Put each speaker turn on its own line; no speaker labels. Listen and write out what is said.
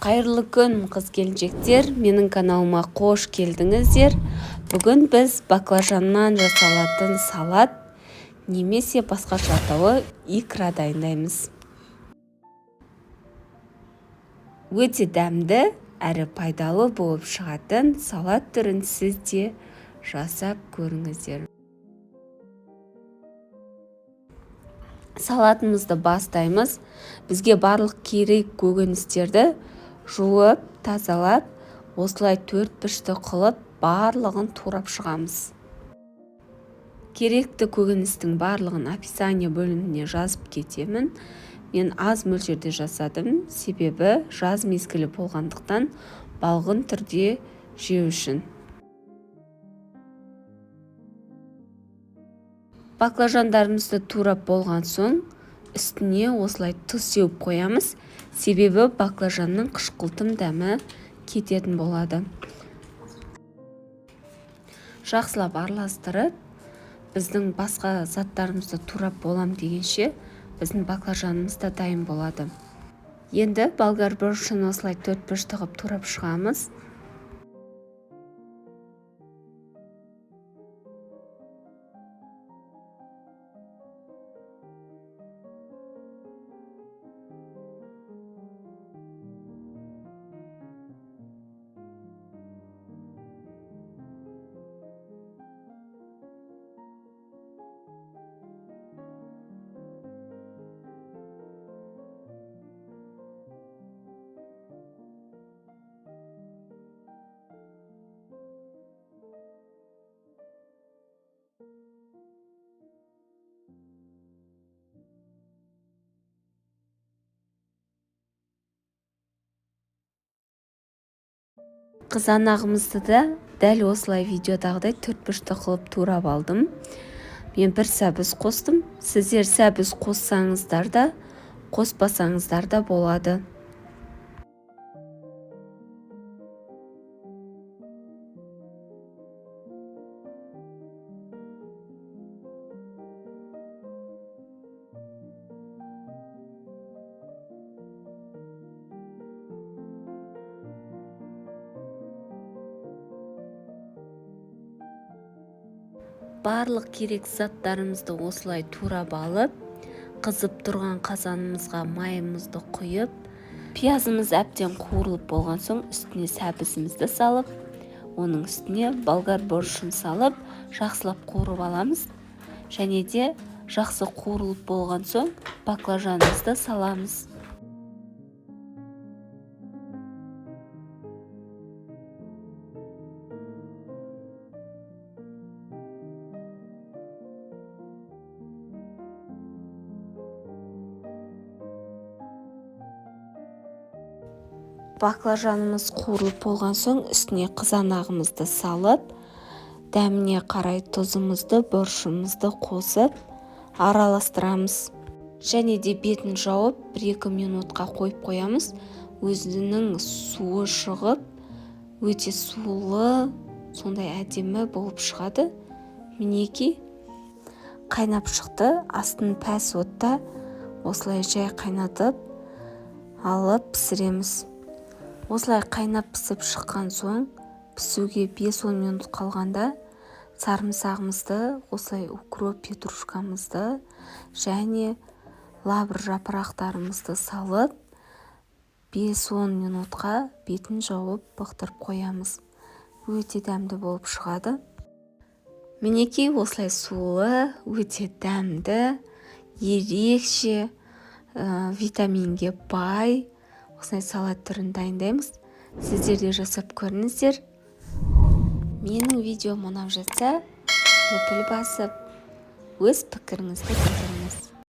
Қайырлы күн, қыз-келіншектер, менің каналыма қош келдіңіздер. Бүгін біз баклажаннан жасалатын салат немесе басқаша атауы икра дайындаймыз. Өте дәмді әрі пайдалы болып шығатын салат түрін сіз де жасап көріңіздер. Салатымызды бастаймыз. Бізге барлық керек көкөністерді жуып, тазалап, осылай 4-5 қылып, барлығын турап шығамыз. Керекті көкөністің барлығын описание бөліміне жазып кетемін. Мен аз мөлшерде жасадым, себебі жаз мезгілі болғандықтан балғын түрде жеу үшін. Баклажандарымызды турап болған соң, үстіне осылай тұз сеуіп қоямыз, себебі баклажанның қышқылтым дәмі кететін болады. Жақсылап араластырып, біздің басқа заттарымызды турап болам дегенше, біздің баклажанымыз да дайын болады. Енді болгар борщын осылай 4-5 қылып турап шығамыз. Қызанағымызды да дәл осылай видеодағыдай 4-5 қылып турап алдым. Мен бір сәбіз қостым. Сіздер сәбіз қоссаңыздар да, қоспасаңыздар да болады. Барлық керек заттарымызды осылай турап алып, қызып тұрған қазанымызға майымызды құйып, пиязымыз әбден қуырылып болған соң үстіне сәбізімізді салып, оның үстіне болгар борщын салып, жақсылап қуырып аламыз. Және де жақсы қуырылып болған соң баклажанымызды саламыз. Баклажанымыз қуырылып болған соң үстіне қызанағымызды салып, дәміне қарай тұзымызды, борщымызды қосып, араластырамыз. Және де бетін жауып 1-2 минутқа қойып қоямыз. Өзінің суы шығып, өте сулы, сондай әдемі болып шығады. Мінекей қайнап шықты, астын пәс отта осылай жай қайнатып алып пісіреміз. Осылай қайнап пісіп шыққан соң, пісуге 5-10 минут қалғанда сарымсағымызды, осылай укроп, петрушкамызды және лавр жапырақтарымызды салып, 5-10 минутқа бетін жауып бұқтырып қоямыз. Өте дәмді болып шығады. Мінекей осылай сулы, өте дәмді, ерекше витаминге бай осылай салат түрін дайындаймыз. Сіздер де жасап көріңіздер. Менің видеом ұнап жатса, лүпіл басып, өз пікіріңізді білдіріңіз.